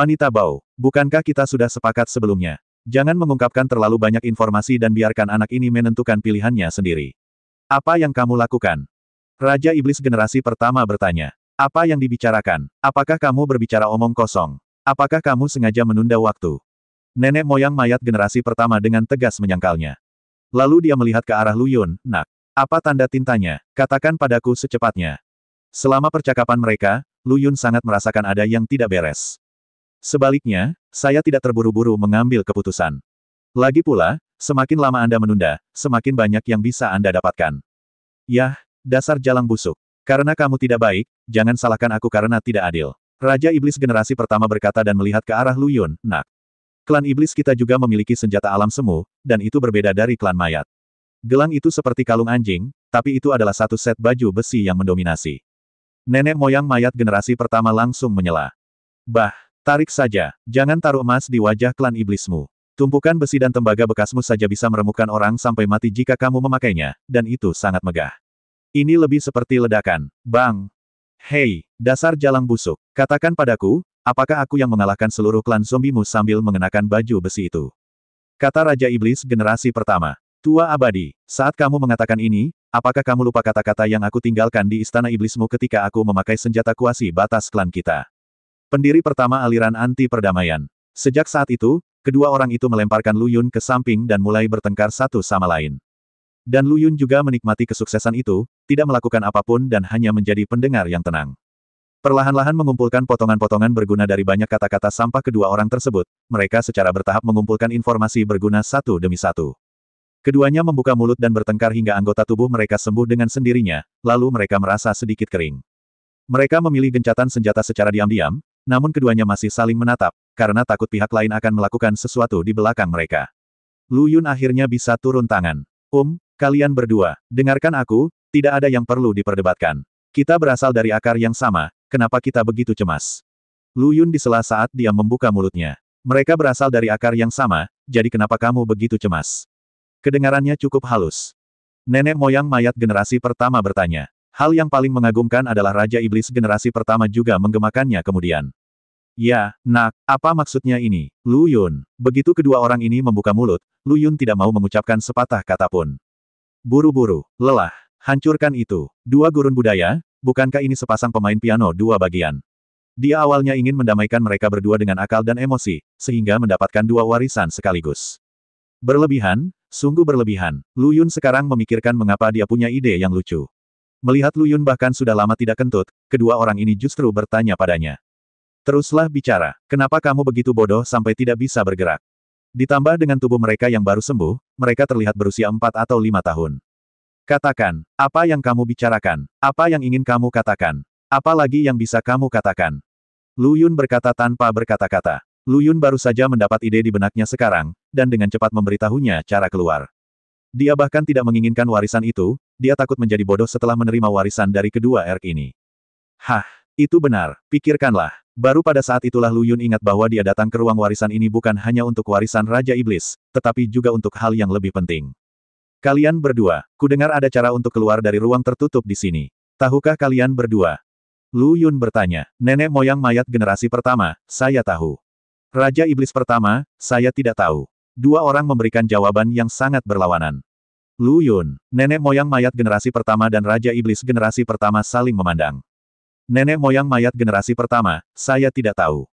Wanita Bao, bukankah kita sudah sepakat sebelumnya? Jangan mengungkapkan terlalu banyak informasi dan biarkan anak ini menentukan pilihannya sendiri. Apa yang kamu lakukan? Raja Iblis generasi pertama bertanya. Apa yang dibicarakan? Apakah kamu berbicara omong kosong? Apakah kamu sengaja menunda waktu? Nenek moyang mayat generasi pertama dengan tegas menyangkalnya. Lalu dia melihat ke arah Lu Yun. Nak, apa tanda tintanya? Katakan padaku secepatnya. Selama percakapan mereka, Lu Yun sangat merasakan ada yang tidak beres. Sebaliknya, saya tidak terburu-buru mengambil keputusan. Lagi pula, semakin lama Anda menunda, semakin banyak yang bisa Anda dapatkan. Yah, dasar jalang busuk. Karena kamu tidak baik, jangan salahkan aku karena tidak adil. Raja Iblis generasi pertama berkata dan melihat ke arah Lu Yun. Nak, klan iblis kita juga memiliki senjata alam semu, dan itu berbeda dari klan mayat. Gelang itu seperti kalung anjing, tapi itu adalah satu set baju besi yang mendominasi. Nenek moyang mayat generasi pertama langsung menyela. Bah, tarik saja, jangan taruh emas di wajah klan iblismu. Tumpukan besi dan tembaga bekasmu saja bisa meremukkan orang sampai mati jika kamu memakainya, dan itu sangat megah. Ini lebih seperti ledakan. Bang! Hei, dasar jalang busuk, katakan padaku, apakah aku yang mengalahkan seluruh klan zombimu sambil mengenakan baju besi itu? Kata Raja Iblis generasi pertama. Tua abadi, saat kamu mengatakan ini, apakah kamu lupa kata-kata yang aku tinggalkan di istana iblismu ketika aku memakai senjata kuasi batas klan kita? Pendiri pertama aliran anti perdamaian. Sejak saat itu, kedua orang itu melemparkan Lu Yun ke samping dan mulai bertengkar satu sama lain. Dan Lu Yun juga menikmati kesuksesan itu, tidak melakukan apapun dan hanya menjadi pendengar yang tenang. Perlahan-lahan mengumpulkan potongan-potongan berguna dari banyak kata-kata sampah kedua orang tersebut, mereka secara bertahap mengumpulkan informasi berguna satu demi satu. Keduanya membuka mulut dan bertengkar hingga anggota tubuh mereka sembuh dengan sendirinya, lalu mereka merasa sedikit kering. Mereka memilih gencatan senjata secara diam-diam, namun keduanya masih saling menatap, karena takut pihak lain akan melakukan sesuatu di belakang mereka. Lu Yun akhirnya bisa turun tangan. Kalian berdua, dengarkan aku, tidak ada yang perlu diperdebatkan. Kita berasal dari akar yang sama, kenapa kita begitu cemas? Lu Yun disela saat dia membuka mulutnya. Mereka berasal dari akar yang sama, jadi kenapa kamu begitu cemas? Kedengarannya cukup halus. Nenek moyang mayat generasi pertama bertanya. Hal yang paling mengagumkan adalah Raja Iblis generasi pertama juga menggemakannya kemudian. Ya, nak, apa maksudnya ini? Lu Yun. Begitu kedua orang ini membuka mulut, Lu Yun tidak mau mengucapkan sepatah kata pun. Buru-buru, lelah, hancurkan itu. Dua gurun budaya, bukankah ini sepasang pemain piano dua bagian? Dia awalnya ingin mendamaikan mereka berdua dengan akal dan emosi, sehingga mendapatkan dua warisan sekaligus. Berlebihan, sungguh berlebihan. Lu Yun sekarang memikirkan mengapa dia punya ide yang lucu. Melihat Lu Yun bahkan sudah lama tidak kentut, kedua orang ini justru bertanya padanya. Teruslah bicara, kenapa kamu begitu bodoh sampai tidak bisa bergerak? Ditambah dengan tubuh mereka yang baru sembuh, mereka terlihat berusia 4 atau 5 tahun. Katakan, apa yang kamu bicarakan? Apa yang ingin kamu katakan? Apa lagi yang bisa kamu katakan? Lu Yun berkata tanpa berkata-kata. Lu Yun baru saja mendapat ide di benaknya sekarang, dan dengan cepat memberitahunya cara keluar. Dia bahkan tidak menginginkan warisan itu, dia takut menjadi bodoh setelah menerima warisan dari kedua erk ini. Hah, itu benar, pikirkanlah. Baru pada saat itulah Lu Yun ingat bahwa dia datang ke ruang warisan ini bukan hanya untuk warisan Raja Iblis, tetapi juga untuk hal yang lebih penting. Kalian berdua, kudengar ada cara untuk keluar dari ruang tertutup di sini. Tahukah kalian berdua? Lu Yun bertanya. Nenek moyang mayat generasi pertama, saya tahu. Raja Iblis pertama, saya tidak tahu. Dua orang memberikan jawaban yang sangat berlawanan. Lu Yun, nenek moyang mayat generasi pertama dan Raja Iblis generasi pertama saling memandang. Nenek moyang mayat generasi pertama, saya tidak tahu.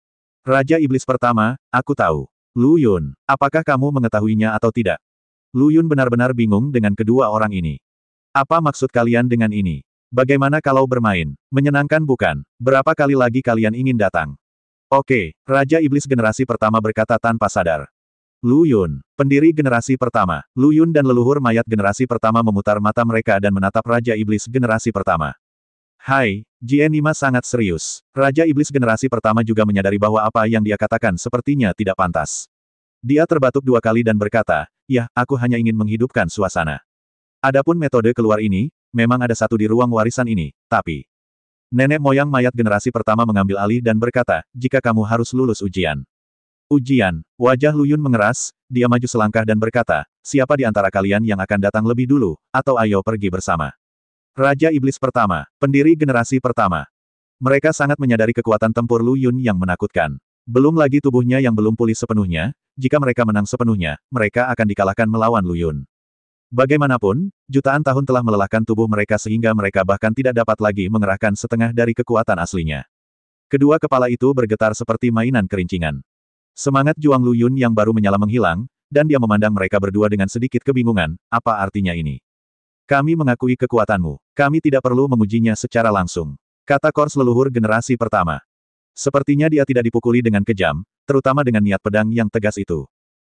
Raja Iblis pertama, aku tahu. Lu Yun, apakah kamu mengetahuinya atau tidak? Lu Yun benar-benar bingung dengan kedua orang ini. Apa maksud kalian dengan ini? Bagaimana kalau bermain? Menyenangkan bukan? Berapa kali lagi kalian ingin datang? Oke, Raja Iblis generasi pertama berkata tanpa sadar. Lu Yun, pendiri generasi pertama. Lu Yun dan leluhur mayat generasi pertama memutar mata mereka dan menatap Raja Iblis generasi pertama. Hai, Jienima sangat serius. Raja Iblis generasi pertama juga menyadari bahwa apa yang dia katakan sepertinya tidak pantas. Dia terbatuk dua kali dan berkata, "Yah, aku hanya ingin menghidupkan suasana. Adapun metode keluar ini, memang ada satu di ruang warisan ini, tapi..." Nenek moyang mayat generasi pertama mengambil alih dan berkata, "Jika kamu harus lulus ujian." Ujian, wajah Lu Yun mengeras, dia maju selangkah dan berkata, "Siapa di antara kalian yang akan datang lebih dulu, atau ayo pergi bersama." Raja Iblis pertama, pendiri generasi pertama. Mereka sangat menyadari kekuatan tempur Lu Yun yang menakutkan. Belum lagi tubuhnya yang belum pulih sepenuhnya, jika mereka menang sepenuhnya, mereka akan dikalahkan melawan Lu Yun. Bagaimanapun, jutaan tahun telah melelahkan tubuh mereka sehingga mereka bahkan tidak dapat lagi mengerahkan setengah dari kekuatan aslinya. Kedua kepala itu bergetar seperti mainan kerincingan. Semangat juang Lu Yun yang baru menyala menghilang, dan dia memandang mereka berdua dengan sedikit kebingungan, apa artinya ini? Kami mengakui kekuatanmu. Kami tidak perlu mengujinya secara langsung. Kata Kors leluhur generasi pertama. Sepertinya dia tidak dipukuli dengan kejam, terutama dengan niat pedang yang tegas itu.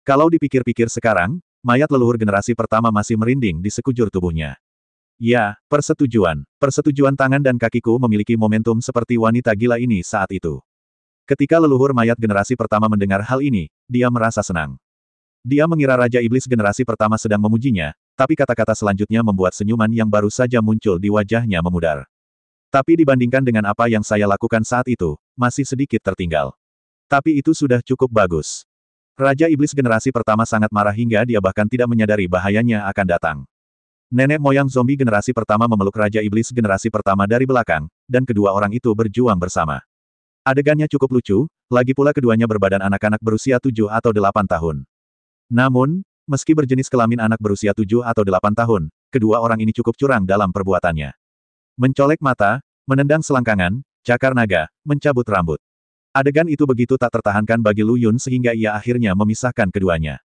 Kalau dipikir-pikir sekarang, mayat leluhur generasi pertama masih merinding di sekujur tubuhnya. Ya, persetujuan. Persetujuan tangan dan kakiku memiliki momentum seperti wanita gila ini saat itu. Ketika leluhur mayat generasi pertama mendengar hal ini, dia merasa senang. Dia mengira Raja Iblis generasi pertama sedang memujinya, tapi kata-kata selanjutnya membuat senyuman yang baru saja muncul di wajahnya memudar. Tapi dibandingkan dengan apa yang saya lakukan saat itu, masih sedikit tertinggal. Tapi itu sudah cukup bagus. Raja Iblis generasi pertama sangat marah hingga dia bahkan tidak menyadari bahayanya akan datang. Nenek moyang zombie generasi pertama memeluk Raja Iblis generasi pertama dari belakang, dan kedua orang itu berjuang bersama. Adegannya cukup lucu, lagi pula keduanya berbadan anak-anak berusia 7 atau 8 tahun. Namun, meski berjenis kelamin anak berusia 7 atau 8 tahun, kedua orang ini cukup curang dalam perbuatannya. Mencolek mata, menendang selangkangan, cakar naga, mencabut rambut. Adegan itu begitu tak tertahankan bagi Lu Yun sehingga ia akhirnya memisahkan keduanya.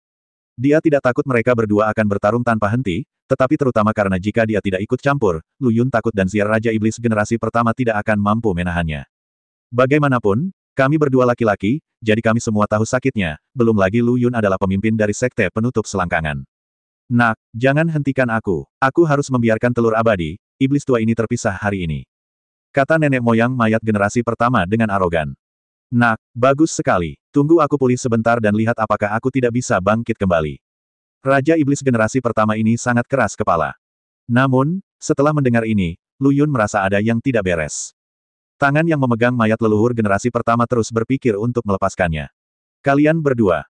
Dia tidak takut mereka berdua akan bertarung tanpa henti, tetapi terutama karena jika dia tidak ikut campur, Lu Yun takut dan Ziar Raja Iblis generasi pertama tidak akan mampu menahannya. Bagaimanapun, kami berdua laki-laki, jadi kami semua tahu sakitnya, belum lagi Lu Yun adalah pemimpin dari sekte penutup selangkangan. Nak, jangan hentikan aku. Aku harus membiarkan telur abadi, iblis tua ini terpisah hari ini. Kata nenek moyang mayat generasi pertama dengan arogan. Nak, bagus sekali. Tunggu aku pulih sebentar dan lihat apakah aku tidak bisa bangkit kembali. Raja Iblis generasi pertama ini sangat keras kepala. Namun, setelah mendengar ini, Lu Yun merasa ada yang tidak beres. Tangan yang memegang mayat leluhur generasi pertama terus berpikir untuk melepaskannya. Kalian berdua,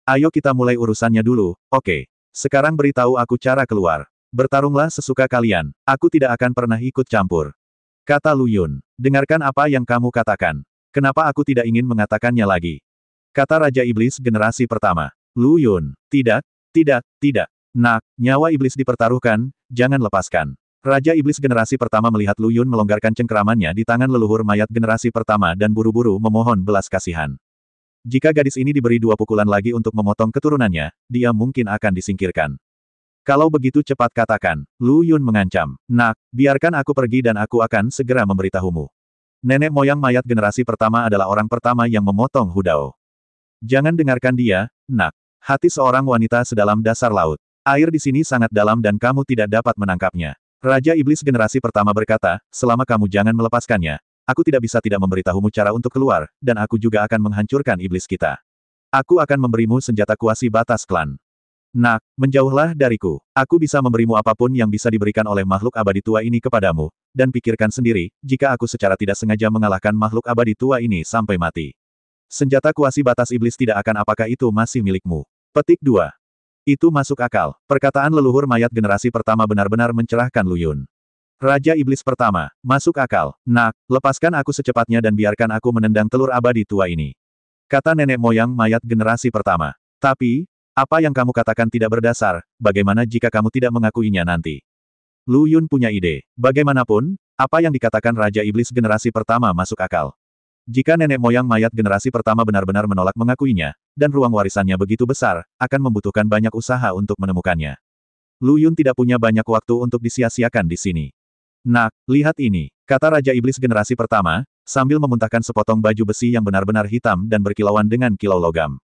ayo kita mulai urusannya dulu, oke. Sekarang beritahu aku cara keluar. Bertarunglah sesuka kalian, aku tidak akan pernah ikut campur. Kata Lu Yun, dengarkan apa yang kamu katakan. Kenapa aku tidak ingin mengatakannya lagi? Kata Raja Iblis generasi pertama. Lu Yun, tidak. Nak, nyawa iblis dipertaruhkan, jangan lepaskan. Raja Iblis generasi pertama melihat Lu Yun melonggarkan cengkeramannya di tangan leluhur mayat generasi pertama dan buru-buru memohon belas kasihan. Jika gadis ini diberi 2 pukulan lagi untuk memotong keturunannya, dia mungkin akan disingkirkan. Kalau begitu cepat katakan, Lu Yun mengancam. Nak, biarkan aku pergi dan aku akan segera memberitahumu. Nenek moyang mayat generasi pertama adalah orang pertama yang memotong Hu Dao. Jangan dengarkan dia, nak. Hati seorang wanita sedalam dasar laut. Air di sini sangat dalam dan kamu tidak dapat menangkapnya. Raja Iblis generasi pertama berkata, selama kamu jangan melepaskannya, aku tidak bisa tidak memberitahumu cara untuk keluar, dan aku juga akan menghancurkan iblis kita. Aku akan memberimu senjata kuasi batas klan. Nak, menjauhlah dariku. Aku bisa memberimu apapun yang bisa diberikan oleh makhluk abadi tua ini kepadamu, dan pikirkan sendiri, jika aku secara tidak sengaja mengalahkan makhluk abadi tua ini sampai mati. Senjata kuasi batas iblis tidak akan apakah itu masih milikmu. Petik 2. Itu masuk akal. Perkataan leluhur mayat generasi pertama benar-benar mencerahkan Lu Yun. Raja Iblis pertama, masuk akal. Nak, lepaskan aku secepatnya dan biarkan aku menendang telur abadi tua ini. Kata nenek moyang mayat generasi pertama. Tapi, apa yang kamu katakan tidak berdasar, bagaimana jika kamu tidak mengakuinya nanti? Lu Yun punya ide. Bagaimanapun, apa yang dikatakan Raja Iblis generasi pertama masuk akal. Jika nenek moyang mayat generasi pertama benar-benar menolak mengakuinya, dan ruang warisannya begitu besar, akan membutuhkan banyak usaha untuk menemukannya. Lu Yun tidak punya banyak waktu untuk disia-siakan di sini. Nak, lihat ini, kata Raja Iblis generasi pertama, sambil memuntahkan sepotong baju besi yang benar-benar hitam dan berkilauan dengan kilau logam.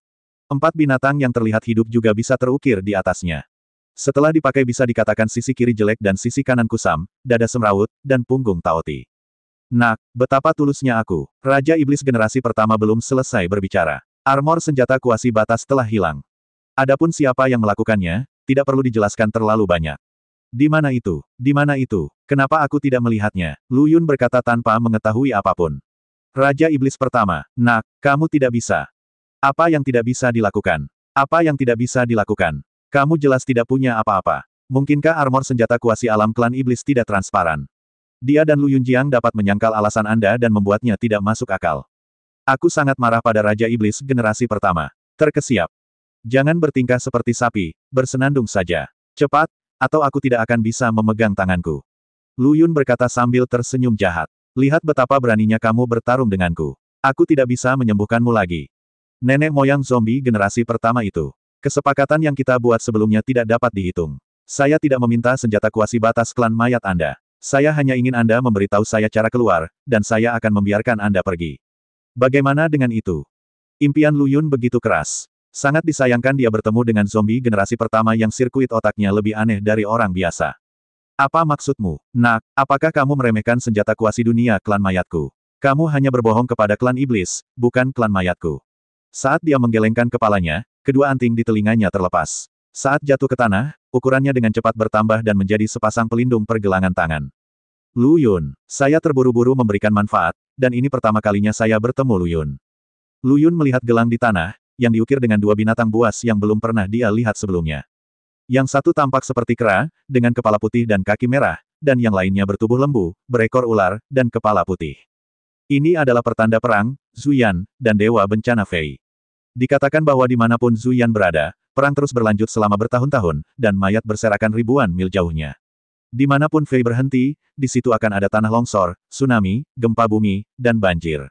4 binatang yang terlihat hidup juga bisa terukir di atasnya. Setelah dipakai bisa dikatakan sisi kiri jelek dan sisi kanan kusam, dada semrawut, dan punggung taoti. Nak, betapa tulusnya aku. Raja Iblis generasi pertama belum selesai berbicara. Armor senjata kuasi batas telah hilang. Adapun siapa yang melakukannya, tidak perlu dijelaskan terlalu banyak. Di mana itu? Di mana itu? Kenapa aku tidak melihatnya? Lu Yun berkata tanpa mengetahui apapun. Raja Iblis pertama, nak, kamu tidak bisa. Apa yang tidak bisa dilakukan? Apa yang tidak bisa dilakukan? Kamu jelas tidak punya apa-apa. Mungkinkah armor senjata kuasi alam klan iblis tidak transparan? Dia dan Lu Yunjiang dapat menyangkal alasan Anda dan membuatnya tidak masuk akal. Aku sangat marah pada Raja Iblis generasi pertama. Terkesiap. Jangan bertingkah seperti sapi, bersenandung saja. Cepat, atau aku tidak akan bisa memegang tanganku. Lu Yun berkata sambil tersenyum jahat. Lihat betapa beraninya kamu bertarung denganku. Aku tidak bisa menyembuhkanmu lagi. Nenek moyang zombie generasi pertama itu. Kesepakatan yang kita buat sebelumnya tidak dapat dihitung. Saya tidak meminta senjata kuasi batas klan mayat Anda. Saya hanya ingin Anda memberitahu saya cara keluar, dan saya akan membiarkan Anda pergi. Bagaimana dengan itu? Impian Lu Yun begitu keras. Sangat disayangkan dia bertemu dengan zombie generasi pertama yang sirkuit otaknya lebih aneh dari orang biasa. Apa maksudmu, Nak? Apakah kamu meremehkan senjata kuasi dunia klan mayatku? Kamu hanya berbohong kepada klan iblis, bukan klan mayatku. Saat dia menggelengkan kepalanya, kedua anting di telinganya terlepas. Saat jatuh ke tanah, ukurannya dengan cepat bertambah dan menjadi sepasang pelindung pergelangan tangan. Lu Yun, saya terburu-buru memberikan manfaat, dan ini pertama kalinya saya bertemu Lu Yun. Lu Yun melihat gelang di tanah, yang diukir dengan dua binatang buas yang belum pernah dia lihat sebelumnya. Yang satu tampak seperti kera, dengan kepala putih dan kaki merah, dan yang lainnya bertubuh lembu, berekor ular, dan kepala putih. Ini adalah pertanda perang, Zuyan, dan Dewa Bencana Fei. Dikatakan bahwa dimanapun Zuyan berada, perang terus berlanjut selama bertahun-tahun, dan mayat berserakan ribuan mil jauhnya. Dimanapun Fei berhenti, di situ akan ada tanah longsor, tsunami, gempa bumi, dan banjir.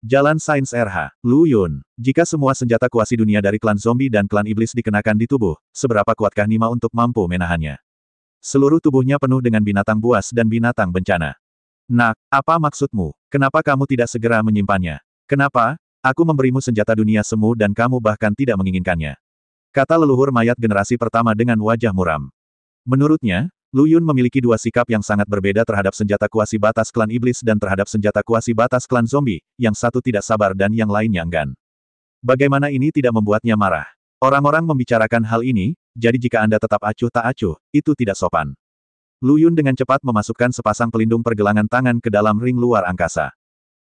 Jalan Sains RH, Lu Yun. Jika semua senjata kuasi dunia dari klan zombie dan klan iblis dikenakan di tubuh, seberapa kuatkah Nima untuk mampu menahannya? Seluruh tubuhnya penuh dengan binatang buas dan binatang bencana. Nak, apa maksudmu? Kenapa kamu tidak segera menyimpannya? Kenapa? Aku memberimu senjata dunia semu dan kamu bahkan tidak menginginkannya. Kata leluhur mayat generasi pertama dengan wajah muram. Menurutnya, Lu Yun memiliki dua sikap yang sangat berbeda terhadap senjata kuasi batas klan iblis dan terhadap senjata kuasi batas klan zombie, yang satu tidak sabar dan yang lainnya enggan. Bagaimana ini tidak membuatnya marah? Orang-orang membicarakan hal ini, jadi jika Anda tetap acuh tak acuh, itu tidak sopan. Lu Yun dengan cepat memasukkan sepasang pelindung pergelangan tangan ke dalam ring luar angkasa.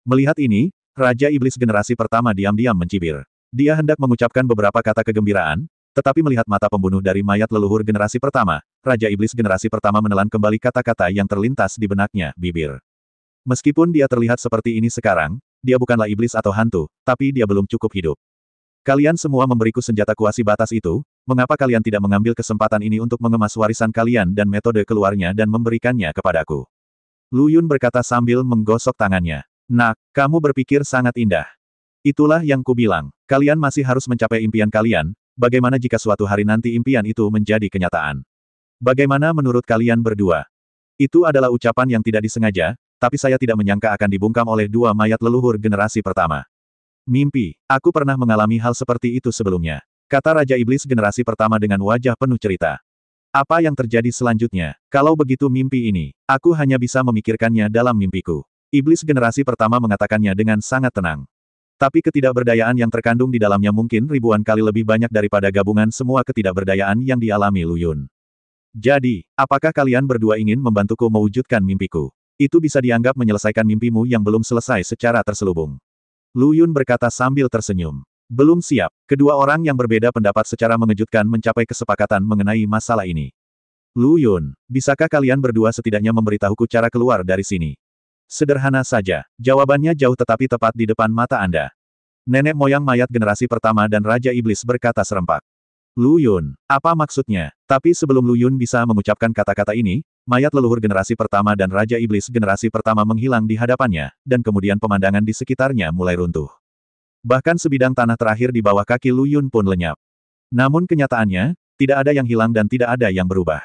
Melihat ini, Raja Iblis generasi pertama diam-diam mencibir. Dia hendak mengucapkan beberapa kata kegembiraan, tetapi melihat mata pembunuh dari mayat leluhur generasi pertama, Raja Iblis generasi pertama menelan kembali kata-kata yang terlintas di benaknya, bibir. Meskipun dia terlihat seperti ini sekarang, dia bukanlah iblis atau hantu, tapi dia belum cukup hidup. Kalian semua memberiku senjata kuasi batas itu, mengapa kalian tidak mengambil kesempatan ini untuk mengemas warisan kalian dan metode keluarnya dan memberikannya kepadaku? Lu Yun berkata sambil menggosok tangannya. Nak, kamu berpikir sangat indah. Itulah yang kubilang, kalian masih harus mencapai impian kalian. Bagaimana jika suatu hari nanti impian itu menjadi kenyataan? Bagaimana menurut kalian berdua? Itu adalah ucapan yang tidak disengaja, tapi saya tidak menyangka akan dibungkam oleh dua mayat leluhur generasi pertama. Mimpi, aku pernah mengalami hal seperti itu sebelumnya. Kata Raja Iblis generasi pertama dengan wajah penuh cerita. Apa yang terjadi selanjutnya? Kalau begitu mimpi ini, aku hanya bisa memikirkannya dalam mimpiku. Iblis generasi pertama mengatakannya dengan sangat tenang. Tapi ketidakberdayaan yang terkandung di dalamnya mungkin ribuan kali lebih banyak daripada gabungan semua ketidakberdayaan yang dialami Lu Yun. Jadi, apakah kalian berdua ingin membantuku mewujudkan mimpiku? Itu bisa dianggap menyelesaikan mimpimu yang belum selesai secara terselubung. Lu Yun berkata sambil tersenyum. Belum siap. Kedua orang yang berbeda pendapat secara mengejutkan mencapai kesepakatan mengenai masalah ini. Lu Yun, bisakah kalian berdua setidaknya memberitahuku cara keluar dari sini? Sederhana saja. Jawabannya jauh tetapi tepat di depan mata Anda. Nenek moyang mayat generasi pertama dan Raja Iblis berkata serempak. Lu Yun, apa maksudnya? Tapi sebelum Lu Yun bisa mengucapkan kata-kata ini, mayat leluhur generasi pertama dan Raja Iblis generasi pertama menghilang di hadapannya, dan kemudian pemandangan di sekitarnya mulai runtuh. Bahkan sebidang tanah terakhir di bawah kaki Lu Yun pun lenyap. Namun kenyataannya, tidak ada yang hilang dan tidak ada yang berubah.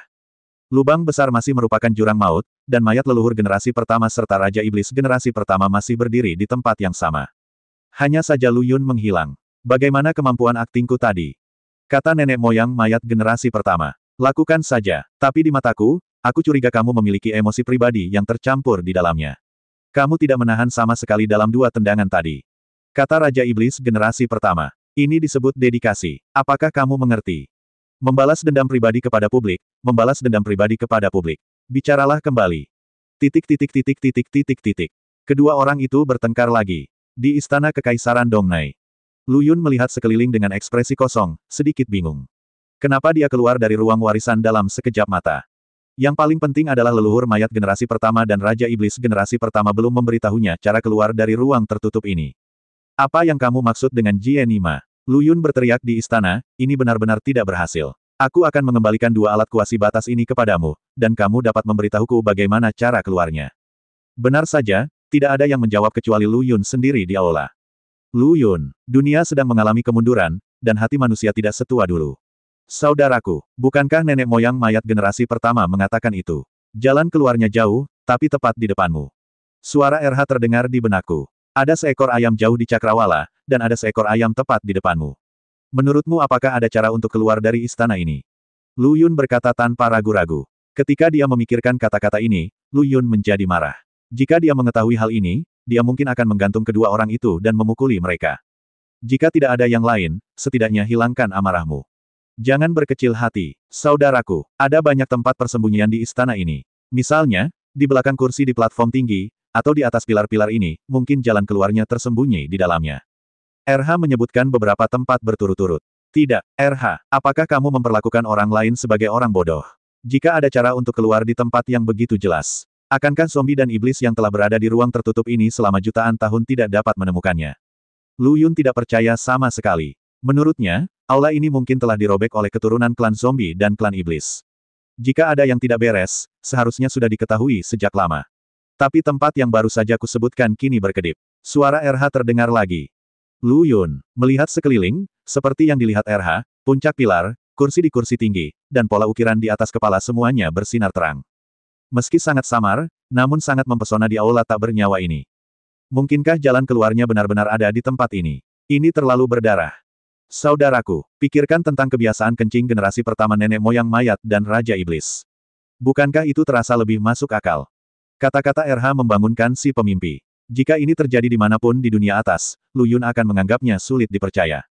Lubang besar masih merupakan jurang maut, dan mayat leluhur generasi pertama serta Raja Iblis generasi pertama masih berdiri di tempat yang sama. Hanya saja Lu Yun menghilang. Bagaimana kemampuan aktingku tadi? Kata nenek moyang mayat generasi pertama. Lakukan saja, tapi di mataku, aku curiga kamu memiliki emosi pribadi yang tercampur di dalamnya. Kamu tidak menahan sama sekali dalam dua tendangan tadi. Kata Raja Iblis generasi pertama. Ini disebut dedikasi. Apakah kamu mengerti? Membalas dendam pribadi kepada publik, membalas dendam pribadi kepada publik. Bicaralah kembali. Titik. Kedua orang itu bertengkar lagi. Di Istana Kekaisaran Dongnai. Lu Yun melihat sekeliling dengan ekspresi kosong, sedikit bingung. Kenapa dia keluar dari ruang warisan dalam sekejap mata? Yang paling penting adalah leluhur mayat generasi pertama dan Raja Iblis generasi pertama belum memberitahunya cara keluar dari ruang tertutup ini. Apa yang kamu maksud dengan Jie Nima? Lu Yun berteriak di istana, ini benar-benar tidak berhasil. Aku akan mengembalikan dua alat kuasi batas ini kepadamu, dan kamu dapat memberitahuku bagaimana cara keluarnya. Benar saja, tidak ada yang menjawab kecuali Lu Yun sendiri di aula. Lu Yun, dunia sedang mengalami kemunduran, dan hati manusia tidak setua dulu. Saudaraku, bukankah nenek moyang mayat generasi pertama mengatakan itu? Jalan keluarnya jauh, tapi tepat di depanmu. Suara RH terdengar di benakku. Ada seekor ayam jauh di cakrawala, dan ada seekor ayam tepat di depanmu. Menurutmu apakah ada cara untuk keluar dari istana ini? Lu Yun berkata tanpa ragu-ragu. Ketika dia memikirkan kata-kata ini, Lu Yun menjadi marah. Jika dia mengetahui hal ini, dia mungkin akan menggantung kedua orang itu dan memukuli mereka. Jika tidak ada yang lain, setidaknya hilangkan amarahmu. Jangan berkecil hati, saudaraku. Ada banyak tempat persembunyian di istana ini. Misalnya, di belakang kursi di platform tinggi, atau di atas pilar-pilar ini, mungkin jalan keluarnya tersembunyi di dalamnya. RH menyebutkan beberapa tempat berturut-turut. Tidak, RH, apakah kamu memperlakukan orang lain sebagai orang bodoh? Jika ada cara untuk keluar di tempat yang begitu jelas, akankah zombie dan iblis yang telah berada di ruang tertutup ini selama jutaan tahun tidak dapat menemukannya? Lu Yun tidak percaya sama sekali. Menurutnya, aula ini mungkin telah dirobek oleh keturunan klan zombie dan klan iblis. Jika ada yang tidak beres, seharusnya sudah diketahui sejak lama. Tapi tempat yang baru saja kusebutkan kini berkedip. Suara RH terdengar lagi. Lu Yun, melihat sekeliling, seperti yang dilihat RH, puncak pilar, kursi di kursi tinggi, dan pola ukiran di atas kepala semuanya bersinar terang. Meski sangat samar, namun sangat mempesona di aula tak bernyawa ini. Mungkinkah jalan keluarnya benar-benar ada di tempat ini? Ini terlalu berdarah. Saudaraku, pikirkan tentang kebiasaan kencing generasi pertama nenek moyang mayat dan Raja Iblis. Bukankah itu terasa lebih masuk akal? Kata-kata RH membangunkan si pemimpi. Jika ini terjadi dimanapun di dunia atas, Lu Yun akan menganggapnya sulit dipercaya.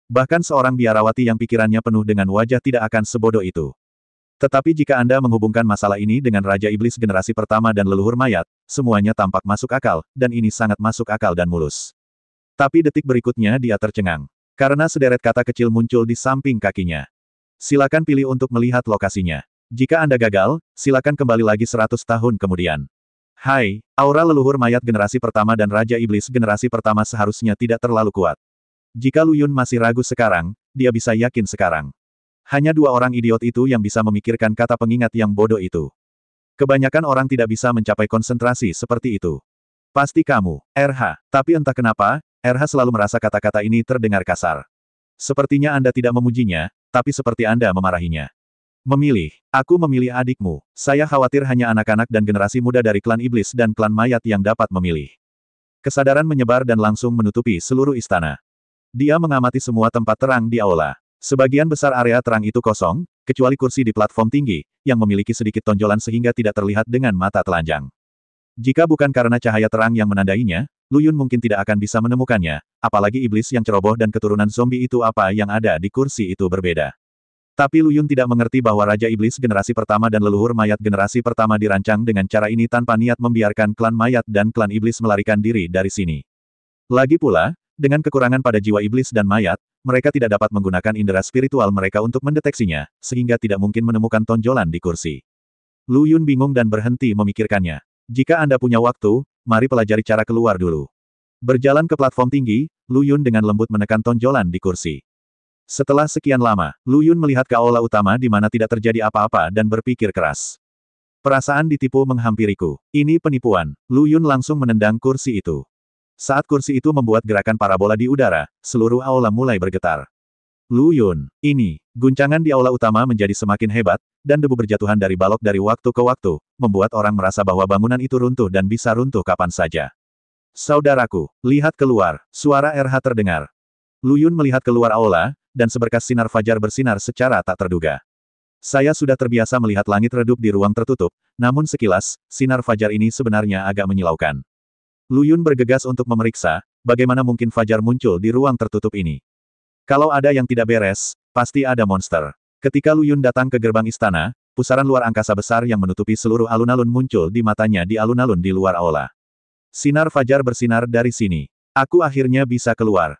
Bahkan seorang biarawati yang pikirannya penuh dengan wajah tidak akan sebodoh itu. Tetapi jika Anda menghubungkan masalah ini dengan Raja Iblis generasi pertama dan leluhur mayat, semuanya tampak masuk akal, dan ini sangat masuk akal dan mulus. Tapi detik berikutnya dia tercengang. Karena sederet kata kecil muncul di samping kakinya. Silakan pilih untuk melihat lokasinya. Jika Anda gagal, silakan kembali lagi 100 tahun kemudian. Hai, aura leluhur mayat generasi pertama dan Raja Iblis generasi pertama seharusnya tidak terlalu kuat. Jika Lu Yun masih ragu sekarang, dia bisa yakin sekarang. Hanya dua orang idiot itu yang bisa memikirkan kata pengingat yang bodoh itu. Kebanyakan orang tidak bisa mencapai konsentrasi seperti itu. Pasti kamu, RH. Tapi entah kenapa, RH selalu merasa kata-kata ini terdengar kasar. Sepertinya Anda tidak memujinya, tapi seperti Anda memarahinya. Memilih. Aku memilih adikmu. Saya khawatir hanya anak-anak dan generasi muda dari klan iblis dan klan mayat yang dapat memilih. Kesadaran menyebar dan langsung menutupi seluruh istana. Dia mengamati semua tempat terang di aula. Sebagian besar area terang itu kosong, kecuali kursi di platform tinggi, yang memiliki sedikit tonjolan sehingga tidak terlihat dengan mata telanjang. Jika bukan karena cahaya terang yang menandainya, Lu Yun mungkin tidak akan bisa menemukannya, apalagi iblis yang ceroboh dan keturunan zombie itu apa yang ada di kursi itu berbeda. Tapi Lu Yun tidak mengerti bahwa Raja Iblis generasi pertama dan leluhur mayat generasi pertama dirancang dengan cara ini tanpa niat membiarkan klan mayat dan klan iblis melarikan diri dari sini. Lagi pula, dengan kekurangan pada jiwa iblis dan mayat, mereka tidak dapat menggunakan indera spiritual mereka untuk mendeteksinya, sehingga tidak mungkin menemukan tonjolan di kursi. Lu Yun bingung dan berhenti memikirkannya. Jika Anda punya waktu, mari pelajari cara keluar dulu. Berjalan ke platform tinggi, Lu Yun dengan lembut menekan tonjolan di kursi. Setelah sekian lama, Lu Yun melihat ke aula utama di mana tidak terjadi apa-apa dan berpikir keras. Perasaan ditipu menghampiriku. Ini penipuan. Lu Yun langsung menendang kursi itu. Saat kursi itu membuat gerakan parabola di udara, seluruh aula mulai bergetar. Lu Yun, ini, guncangan di aula utama menjadi semakin hebat, dan debu berjatuhan dari balok dari waktu ke waktu, membuat orang merasa bahwa bangunan itu runtuh dan bisa runtuh kapan saja. Saudaraku, lihat keluar, suara RH terdengar. Lu Yun melihat keluar aula, dan seberkas sinar fajar bersinar secara tak terduga. Saya sudah terbiasa melihat langit redup di ruang tertutup, namun sekilas, sinar fajar ini sebenarnya agak menyilaukan. Lu Yun bergegas untuk memeriksa, bagaimana mungkin fajar muncul di ruang tertutup ini. Kalau ada yang tidak beres, pasti ada monster. Ketika Lu Yun datang ke gerbang istana, pusaran luar angkasa besar yang menutupi seluruh alun-alun muncul di matanya di alun-alun di luar aula. Sinar fajar bersinar dari sini. Aku akhirnya bisa keluar.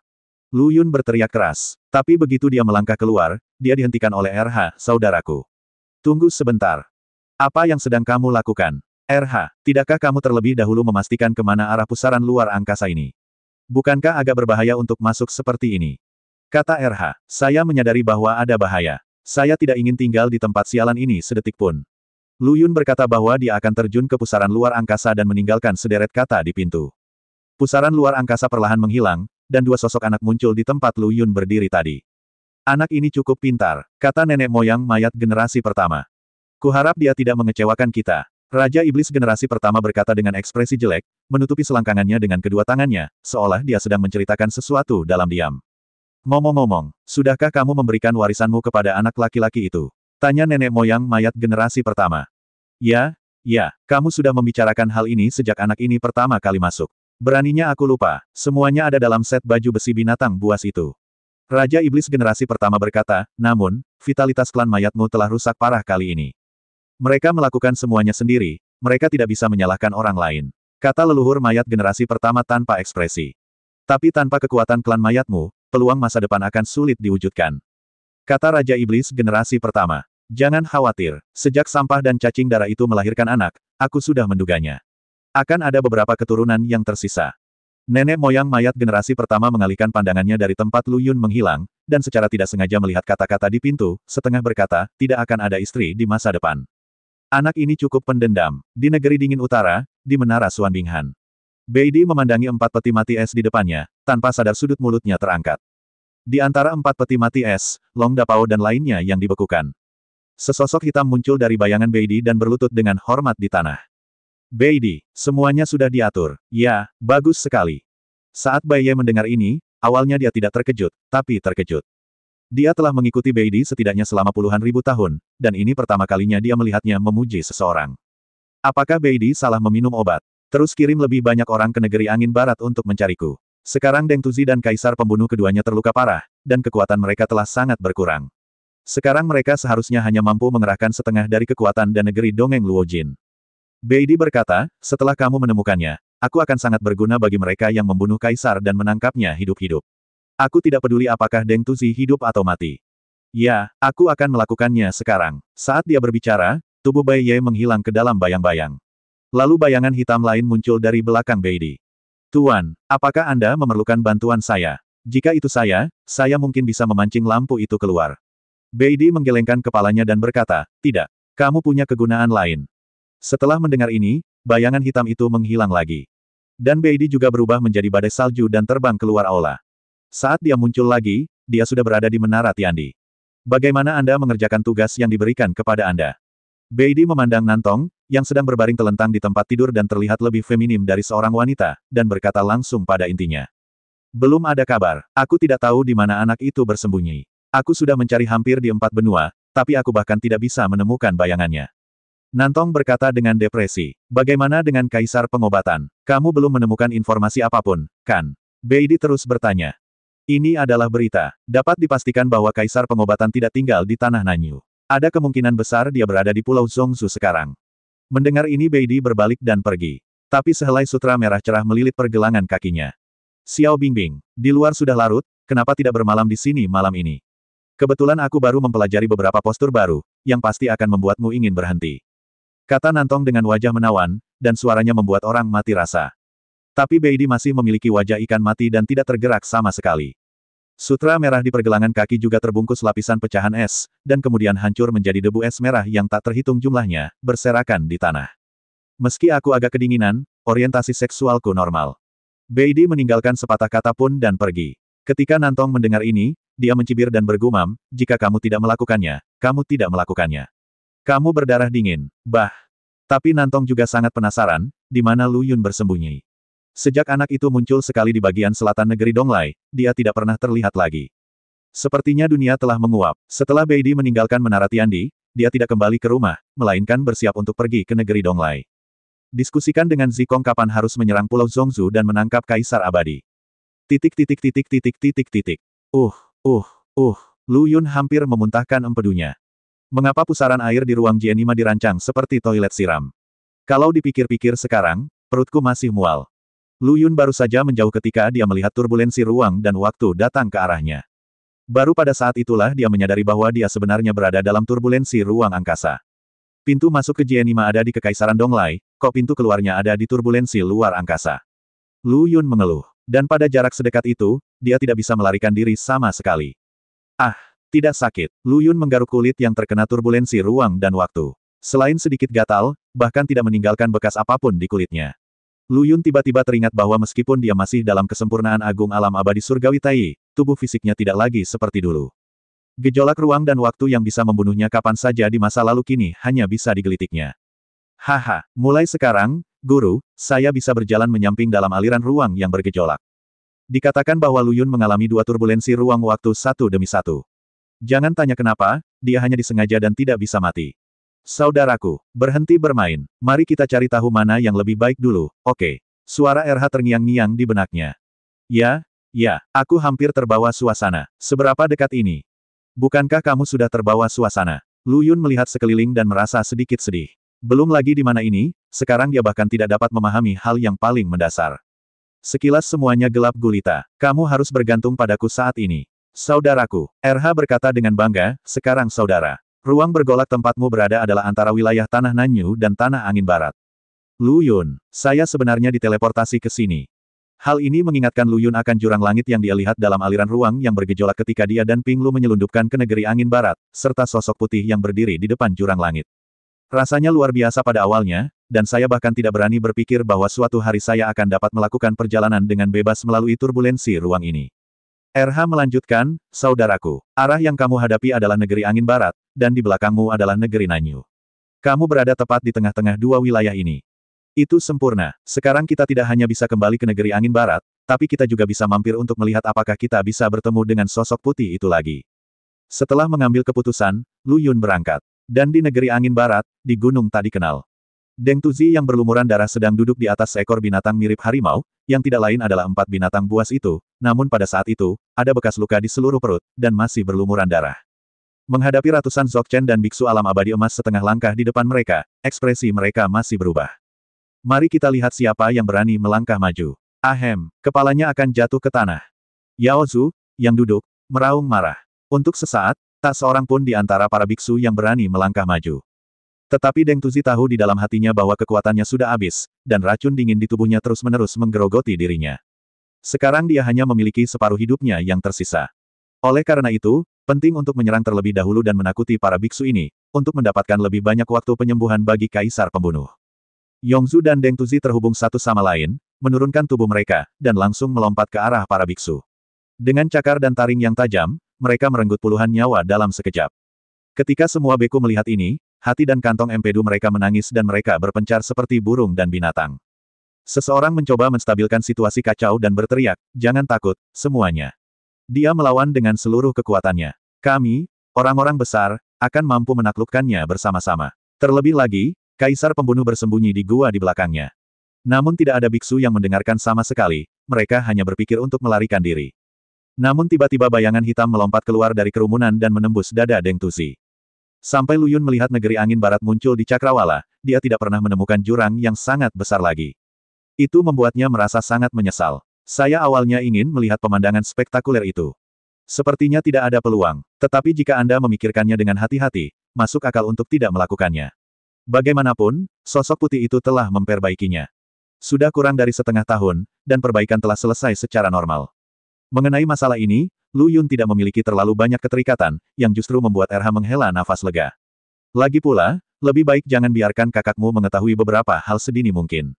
Lu Yun berteriak keras. Tapi begitu dia melangkah keluar, dia dihentikan oleh RH, saudaraku. Tunggu sebentar. Apa yang sedang kamu lakukan? RH, tidakkah kamu terlebih dahulu memastikan kemana arah pusaran luar angkasa ini? Bukankah agak berbahaya untuk masuk seperti ini? Kata RH, saya menyadari bahwa ada bahaya. Saya tidak ingin tinggal di tempat sialan ini sedetik pun. Lu Yun berkata bahwa dia akan terjun ke pusaran luar angkasa dan meninggalkan sederet kata di pintu. Pusaran luar angkasa perlahan menghilang, dan dua sosok anak muncul di tempat Lu Yun berdiri tadi. Anak ini cukup pintar, kata nenek moyang mayat generasi pertama. Kuharap dia tidak mengecewakan kita. Raja Iblis generasi pertama berkata dengan ekspresi jelek, menutupi selangkangannya dengan kedua tangannya, seolah dia sedang menceritakan sesuatu dalam diam. Ngomong-ngomong, sudahkah kamu memberikan warisanmu kepada anak laki-laki itu? Tanya nenek moyang mayat generasi pertama. Ya, kamu sudah membicarakan hal ini sejak anak ini pertama kali masuk. Beraninya aku lupa, semuanya ada dalam set baju besi binatang buas itu. Raja Iblis generasi pertama berkata, namun, vitalitas klan mayatmu telah rusak parah kali ini. Mereka melakukan semuanya sendiri, mereka tidak bisa menyalahkan orang lain. Kata leluhur mayat generasi pertama tanpa ekspresi. Tapi tanpa kekuatan klan mayatmu, peluang masa depan akan sulit diwujudkan. Kata Raja Iblis generasi pertama. Jangan khawatir, sejak sampah dan cacing darah itu melahirkan anak, aku sudah menduganya. Akan ada beberapa keturunan yang tersisa. Nenek moyang mayat generasi pertama mengalihkan pandangannya dari tempat Lu Yun menghilang, dan secara tidak sengaja melihat kata-kata di pintu, setengah berkata, tidak akan ada istri di masa depan. Anak ini cukup pendendam. Di negeri dingin utara, di menara Suan Binghan. Beidi memandangi 4 peti mati es di depannya, tanpa sadar sudut mulutnya terangkat. Di antara 4 peti mati es, Long Dapao dan lainnya yang dibekukan. Sesosok hitam muncul dari bayangan Beidi dan berlutut dengan hormat di tanah. Beidi, semuanya sudah diatur. Ya, bagus sekali. Saat Bai Ye mendengar ini, awalnya dia tidak terkejut, tapi terkejut. Dia telah mengikuti Beidi setidaknya selama puluhan ribu tahun, dan ini pertama kalinya dia melihatnya memuji seseorang. Apakah Beidi salah meminum obat? Terus kirim lebih banyak orang ke negeri angin barat untuk mencariku. Sekarang Deng Tuzi dan Kaisar Pembunuh keduanya terluka parah, dan kekuatan mereka telah sangat berkurang. Sekarang mereka seharusnya hanya mampu mengerahkan setengah dari kekuatan dan negeri dongeng Luojin. Beidi berkata, setelah kamu menemukannya, aku akan sangat berguna bagi mereka yang membunuh Kaisar dan menangkapnya hidup-hidup. Aku tidak peduli apakah Deng Tuzi hidup atau mati. Ya, aku akan melakukannya sekarang. Saat dia berbicara, tubuh Bai Ye menghilang ke dalam bayang-bayang. Lalu bayangan hitam lain muncul dari belakang Beidi. Tuan, apakah Anda memerlukan bantuan saya? Jika itu saya mungkin bisa memancing lampu itu keluar. Beidi menggelengkan kepalanya dan berkata, tidak, kamu punya kegunaan lain. Setelah mendengar ini, bayangan hitam itu menghilang lagi. Dan Beidi juga berubah menjadi badai salju dan terbang keluar aula. Saat dia muncul lagi, dia sudah berada di Menara Tiandi. Bagaimana Anda mengerjakan tugas yang diberikan kepada Anda? Beidi memandang Nantong, yang sedang berbaring telentang di tempat tidur dan terlihat lebih feminim dari seorang wanita, dan berkata langsung pada intinya. Belum ada kabar, aku tidak tahu di mana anak itu bersembunyi. Aku sudah mencari hampir di 4 benua, tapi aku bahkan tidak bisa menemukan bayangannya. Nantong berkata dengan depresi. Bagaimana dengan Kaisar Pengobatan? Kamu belum menemukan informasi apapun, kan? Beidi terus bertanya. Ini adalah berita. Dapat dipastikan bahwa Kaisar Pengobatan tidak tinggal di tanah Nanyu. Ada kemungkinan besar dia berada di Pulau Zhongzu sekarang. Mendengar ini Beidi berbalik dan pergi. Tapi sehelai sutra merah cerah melilit pergelangan kakinya. Xiao Bingbing, di luar sudah larut, kenapa tidak bermalam di sini malam ini? Kebetulan aku baru mempelajari beberapa postur baru, yang pasti akan membuatmu ingin berhenti. Kata Nantong dengan wajah menawan, dan suaranya membuat orang mati rasa. Tapi Beidi masih memiliki wajah ikan mati dan tidak tergerak sama sekali. Sutra merah di pergelangan kaki juga terbungkus lapisan pecahan es, dan kemudian hancur menjadi debu es merah yang tak terhitung jumlahnya, berserakan di tanah. Meski aku agak kedinginan, orientasi seksualku normal. Beidi meninggalkan sepatah kata pun dan pergi. Ketika Nantong mendengar ini, dia mencibir dan bergumam, jika kamu tidak melakukannya, kamu tidak melakukannya. Kamu berdarah dingin, bah. Tapi Nantong juga sangat penasaran, di mana Lu Yun bersembunyi. Sejak anak itu muncul sekali di bagian selatan negeri Donglai, dia tidak pernah terlihat lagi. Sepertinya dunia telah menguap. Setelah Beidi meninggalkan Menara Tiandi, dia tidak kembali ke rumah, melainkan bersiap untuk pergi ke negeri Donglai. Diskusikan dengan Zikong kapan harus menyerang Pulau Zhongzu dan menangkap Kaisar Abadi. Lu Yun hampir memuntahkan empedunya. Mengapa pusaran air di ruang Jianima dirancang seperti toilet siram? Kalau dipikir-pikir sekarang, perutku masih mual. Lu Yun baru saja menjauh ketika dia melihat turbulensi ruang dan waktu datang ke arahnya. Baru pada saat itulah dia menyadari bahwa dia sebenarnya berada dalam turbulensi ruang angkasa. Pintu masuk ke Jianima ada di Kekaisaran Donglai, kok pintu keluarnya ada di turbulensi luar angkasa? Lu Yun mengeluh. Dan pada jarak sedekat itu, dia tidak bisa melarikan diri sama sekali. Ah, tidak sakit. Lu Yun menggaruk kulit yang terkena turbulensi ruang dan waktu. Selain sedikit gatal, bahkan tidak meninggalkan bekas apapun di kulitnya. Lu Yun tiba-tiba teringat bahwa meskipun dia masih dalam kesempurnaan agung alam abadi surgawi Tai, tubuh fisiknya tidak lagi seperti dulu. Gejolak ruang dan waktu yang bisa membunuhnya kapan saja di masa lalu kini hanya bisa digelitiknya. Haha, mulai sekarang, Guru, saya bisa berjalan menyamping dalam aliran ruang yang bergejolak. Dikatakan bahwa Lu Yun mengalami dua turbulensi ruang waktu satu demi satu. Jangan tanya kenapa, dia hanya disengaja dan tidak bisa mati. Saudaraku, berhenti bermain. Mari kita cari tahu mana yang lebih baik dulu, oke. Suara RH terngiang-ngiang di benaknya. Ya, aku hampir terbawa suasana. Seberapa dekat ini? Bukankah kamu sudah terbawa suasana? Lu Yun melihat sekeliling dan merasa sedikit sedih. Belum lagi di mana ini, sekarang dia bahkan tidak dapat memahami hal yang paling mendasar. Sekilas semuanya gelap gulita. Kamu harus bergantung padaku saat ini. Saudaraku, RH berkata dengan bangga, sekarang saudara. Ruang bergolak tempatmu berada adalah antara wilayah Tanah Nanyu dan Tanah Angin Barat. Lu Yun, saya sebenarnya diteleportasi ke sini. Hal ini mengingatkan Lu Yun akan jurang langit yang dia lihat dalam aliran ruang yang bergejolak ketika dia dan Ping Lu menyelundupkan ke negeri Angin Barat, serta sosok putih yang berdiri di depan jurang langit. Rasanya luar biasa pada awalnya, dan saya bahkan tidak berani berpikir bahwa suatu hari saya akan dapat melakukan perjalanan dengan bebas melalui turbulensi ruang ini. RH melanjutkan, saudaraku, arah yang kamu hadapi adalah negeri Angin Barat, dan di belakangmu adalah negeri Nanyu. Kamu berada tepat di tengah-tengah dua wilayah ini. Itu sempurna. Sekarang kita tidak hanya bisa kembali ke negeri Angin Barat, tapi kita juga bisa mampir untuk melihat apakah kita bisa bertemu dengan sosok putih itu lagi. Setelah mengambil keputusan, Lu Yun berangkat. Dan di negeri Angin Barat, di gunung tak dikenal. Deng Tuzi yang berlumuran darah sedang duduk di atas seekor binatang mirip harimau, yang tidak lain adalah 4 binatang buas itu, namun pada saat itu, ada bekas luka di seluruh perut, dan masih berlumuran darah. Menghadapi ratusan Dzogchen dan biksu alam abadi emas setengah langkah di depan mereka, ekspresi mereka masih berubah. Mari kita lihat siapa yang berani melangkah maju. Ahem, kepalanya akan jatuh ke tanah. Yao Zhu, yang duduk, meraung marah. Untuk sesaat, tak seorang pun di antara para biksu yang berani melangkah maju. Tetapi Deng Tuzi tahu di dalam hatinya bahwa kekuatannya sudah habis, dan racun dingin di tubuhnya terus-menerus menggerogoti dirinya. Sekarang dia hanya memiliki separuh hidupnya yang tersisa. Oleh karena itu, penting untuk menyerang terlebih dahulu dan menakuti para biksu ini, untuk mendapatkan lebih banyak waktu penyembuhan bagi kaisar pembunuh. Yongzu dan Deng Tuzi terhubung satu sama lain, menurunkan tubuh mereka, dan langsung melompat ke arah para biksu. Dengan cakar dan taring yang tajam, mereka merenggut puluhan nyawa dalam sekejap. Ketika semua beku melihat ini, hati dan kantong empedu mereka menangis dan mereka berpencar seperti burung dan binatang. Seseorang mencoba menstabilkan situasi kacau dan berteriak, jangan takut, semuanya. Dia melawan dengan seluruh kekuatannya. Kami, orang-orang besar, akan mampu menaklukkannya bersama-sama. Terlebih lagi, kaisar pembunuh bersembunyi di gua di belakangnya. Namun tidak ada biksu yang mendengarkan sama sekali, mereka hanya berpikir untuk melarikan diri. Namun tiba-tiba bayangan hitam melompat keluar dari kerumunan dan menembus dada Deng Tuzi. Sampai Lu Yun melihat negeri Angin Barat muncul di Cakrawala, dia tidak pernah menemukan jurang yang sangat besar lagi. Itu membuatnya merasa sangat menyesal. Saya awalnya ingin melihat pemandangan spektakuler itu. Sepertinya tidak ada peluang, tetapi jika Anda memikirkannya dengan hati-hati, masuk akal untuk tidak melakukannya. Bagaimanapun, sosok putih itu telah memperbaikinya. Sudah kurang dari setengah tahun, dan perbaikan telah selesai secara normal. Mengenai masalah ini, Lu Yun tidak memiliki terlalu banyak keterikatan, yang justru membuat RH menghela nafas lega. Lagi pula, lebih baik jangan biarkan kakakmu mengetahui beberapa hal sedini mungkin.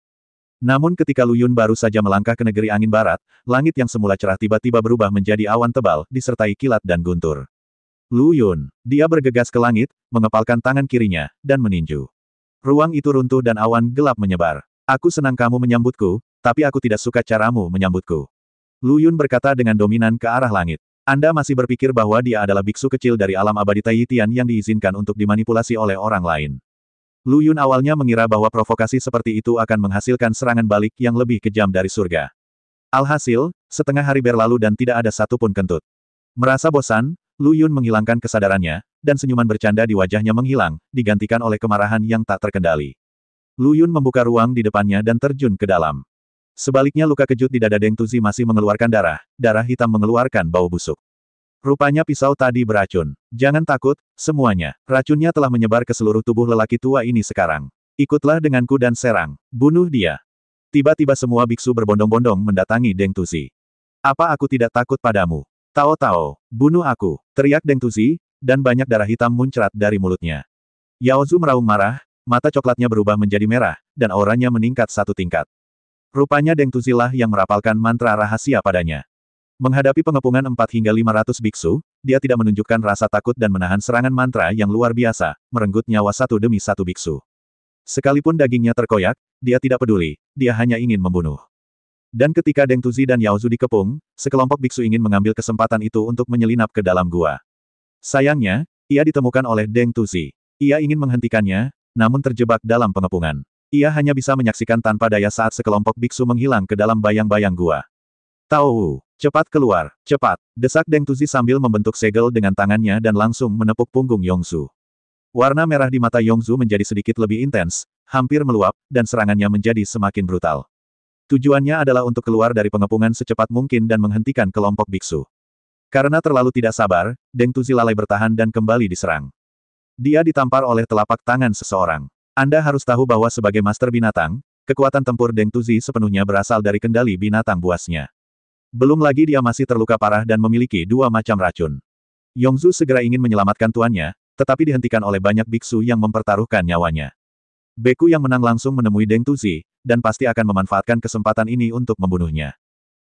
Namun ketika Lu Yun baru saja melangkah ke negeri Angin Barat, langit yang semula cerah tiba-tiba berubah menjadi awan tebal, disertai kilat dan guntur. Lu Yun, dia bergegas ke langit, mengepalkan tangan kirinya, dan meninju. Ruang itu runtuh dan awan gelap menyebar. Aku senang kamu menyambutku, tapi aku tidak suka caramu menyambutku. Lu Yun berkata dengan dominan ke arah langit. Anda masih berpikir bahwa dia adalah biksu kecil dari alam abadi Taiyitian yang diizinkan untuk dimanipulasi oleh orang lain. Lu Yun awalnya mengira bahwa provokasi seperti itu akan menghasilkan serangan balik yang lebih kejam dari surga. Alhasil, setengah hari berlalu dan tidak ada satupun kentut. Merasa bosan, Lu Yun menghilangkan kesadarannya, dan senyuman bercanda di wajahnya menghilang, digantikan oleh kemarahan yang tak terkendali. Lu Yun membuka ruang di depannya dan terjun ke dalam. Sebaliknya luka kejut di dada Deng Tuzi masih mengeluarkan darah hitam mengeluarkan bau busuk. Rupanya pisau tadi beracun. Jangan takut, semuanya. Racunnya telah menyebar ke seluruh tubuh lelaki tua ini sekarang. Ikutlah denganku dan serang. Bunuh dia. Tiba-tiba semua biksu berbondong-bondong mendatangi Deng Tuzi. Apa aku tidak takut padamu? Tao Tao, bunuh aku, teriak Deng Tuzi, dan banyak darah hitam muncrat dari mulutnya. Yao Zu meraung marah, mata coklatnya berubah menjadi merah, dan auranya meningkat satu tingkat. Rupanya Deng Tuzi lah yang merapalkan mantra rahasia padanya. Menghadapi pengepungan 4 hingga 500 biksu, dia tidak menunjukkan rasa takut dan menahan serangan mantra yang luar biasa, merenggut nyawa satu demi satu biksu. Sekalipun dagingnya terkoyak, dia tidak peduli, dia hanya ingin membunuh. Dan ketika Deng Tuzi dan Yao Zu dikepung, sekelompok biksu ingin mengambil kesempatan itu untuk menyelinap ke dalam gua. Sayangnya, ia ditemukan oleh Deng Tuzi. Ia ingin menghentikannya, namun terjebak dalam pengepungan. Ia hanya bisa menyaksikan tanpa daya saat sekelompok biksu menghilang ke dalam bayang-bayang gua. Tao, cepat keluar, cepat, desak Deng Tuzi sambil membentuk segel dengan tangannya dan langsung menepuk punggung Yongzu. Warna merah di mata Yongzu menjadi sedikit lebih intens, hampir meluap, dan serangannya menjadi semakin brutal. Tujuannya adalah untuk keluar dari pengepungan secepat mungkin dan menghentikan kelompok biksu. Karena terlalu tidak sabar, Deng Tuzi lalai bertahan dan kembali diserang. Dia ditampar oleh telapak tangan seseorang. Anda harus tahu bahwa sebagai master binatang, kekuatan tempur Deng Tuzi sepenuhnya berasal dari kendali binatang buasnya. Belum lagi dia masih terluka parah dan memiliki dua macam racun. Yongzu segera ingin menyelamatkan tuannya, tetapi dihentikan oleh banyak biksu yang mempertaruhkan nyawanya. Beku yang menang langsung menemui Deng Tuzi, dan pasti akan memanfaatkan kesempatan ini untuk membunuhnya.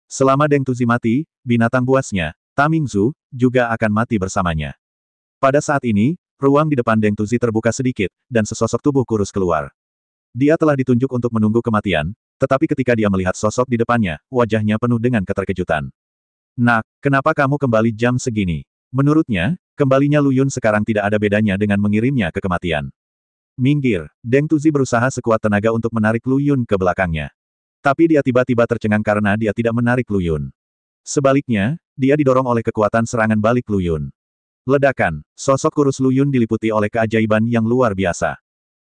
Selama Deng Tuzi mati, binatang buasnya, Tamingzu, juga akan mati bersamanya. Pada saat ini, ruang di depan Deng Tuzi terbuka sedikit, dan sesosok tubuh kurus keluar. Dia telah ditunjuk untuk menunggu kematian, tetapi ketika dia melihat sosok di depannya, wajahnya penuh dengan keterkejutan. Nak, kenapa kamu kembali jam segini? Menurutnya, kembalinya Lu Yun sekarang tidak ada bedanya dengan mengirimnya ke kematian. Minggir, Deng Tuzi berusaha sekuat tenaga untuk menarik Lu Yun ke belakangnya. Tapi dia tiba-tiba tercengang karena dia tidak menarik Lu Yun. Sebaliknya, dia didorong oleh kekuatan serangan balik Lu Yun. Ledakan, sosok kurus Lu Yun diliputi oleh keajaiban yang luar biasa.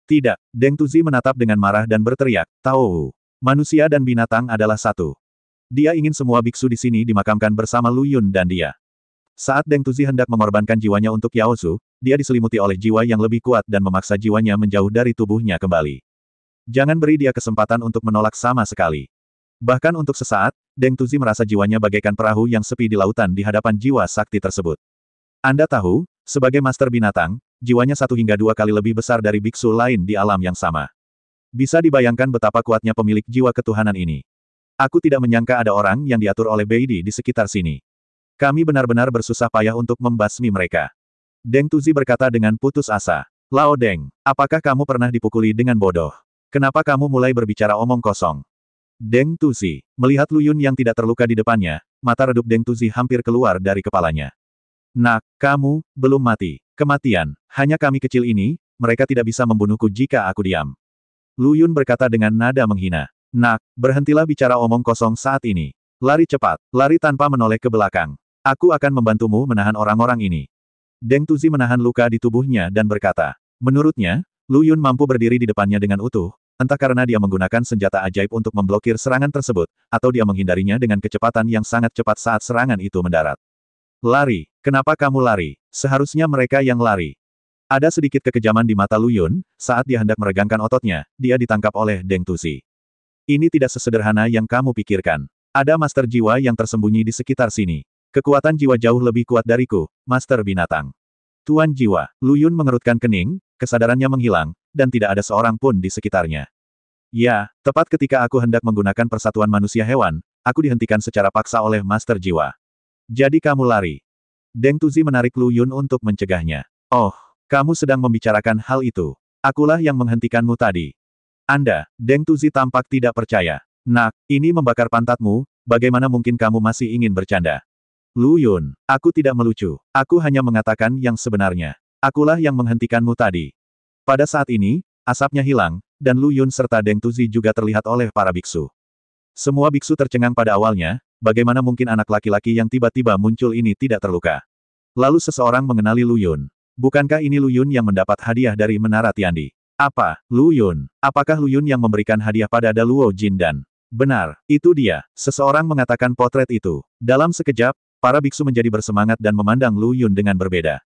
Tidak, Deng Tuzi menatap dengan marah dan berteriak, Tao, manusia dan binatang adalah satu. Dia ingin semua biksu di sini dimakamkan bersama Lu Yun dan dia. Saat Deng Tuzi hendak mengorbankan jiwanya untuk Yao Zu, dia diselimuti oleh jiwa yang lebih kuat dan memaksa jiwanya menjauh dari tubuhnya kembali. Jangan beri dia kesempatan untuk menolak sama sekali. Bahkan untuk sesaat, Deng Tuzi merasa jiwanya bagaikan perahu yang sepi di lautan di hadapan jiwa sakti tersebut. Anda tahu, sebagai master binatang, jiwanya 1 hingga 2 kali lebih besar dari biksu lain di alam yang sama. Bisa dibayangkan betapa kuatnya pemilik jiwa ketuhanan ini. Aku tidak menyangka ada orang yang diatur oleh Beidi di sekitar sini. Kami benar-benar bersusah payah untuk membasmi mereka. Deng Tuzi berkata dengan putus asa. Lao Deng, apakah kamu pernah dipukuli dengan bodoh? Kenapa kamu mulai berbicara omong kosong? Deng Tuzi, melihat Lu Yun yang tidak terluka di depannya, mata redup Deng Tuzi hampir keluar dari kepalanya. Nak, kamu, belum mati. Kematian, hanya kami kecil ini, mereka tidak bisa membunuhku jika aku diam. Lu Yun berkata dengan nada menghina. Nak, berhentilah bicara omong kosong saat ini. Lari cepat, lari tanpa menoleh ke belakang. Aku akan membantumu menahan orang-orang ini. Deng Tuzi menahan luka di tubuhnya dan berkata. Menurutnya, Lu Yun mampu berdiri di depannya dengan utuh, entah karena dia menggunakan senjata ajaib untuk memblokir serangan tersebut, atau dia menghindarinya dengan kecepatan yang sangat cepat saat serangan itu mendarat. Lari, kenapa kamu lari? Seharusnya mereka yang lari. Ada sedikit kekejaman di mata Lu Yun, saat dia hendak meregangkan ototnya, dia ditangkap oleh Deng Tuzi. Ini tidak sesederhana yang kamu pikirkan. Ada master jiwa yang tersembunyi di sekitar sini. Kekuatan jiwa jauh lebih kuat dariku, master binatang. Tuan jiwa, Lu Yun mengerutkan kening, kesadarannya menghilang, dan tidak ada seorang pun di sekitarnya. Ya, tepat ketika aku hendak menggunakan persatuan manusia hewan, aku dihentikan secara paksa oleh master jiwa. Jadi kamu lari. Deng Tuzi menarik Lu Yun untuk mencegahnya. Oh, kamu sedang membicarakan hal itu. Akulah yang menghentikanmu tadi. Anda, Deng Tuzi tampak tidak percaya. Nak, ini membakar pantatmu, bagaimana mungkin kamu masih ingin bercanda? Lu Yun, aku tidak melucu. Aku hanya mengatakan yang sebenarnya. Akulah yang menghentikanmu tadi. Pada saat ini, asapnya hilang, dan Lu Yun serta Deng Tuzi juga terlihat oleh para biksu. Semua biksu tercengang pada awalnya, bagaimana mungkin anak laki-laki yang tiba-tiba muncul ini tidak terluka. Lalu seseorang mengenali Lu Yun. Bukankah ini Lu Yun yang mendapat hadiah dari Menara Tiandi? Apa, Lu Yun? Apakah Lu Yun yang memberikan hadiah pada Daluo Jin Dan? Benar, itu dia. Seseorang mengatakan potret itu. Dalam sekejap, para biksu menjadi bersemangat dan memandang Lu Yun dengan berbeda.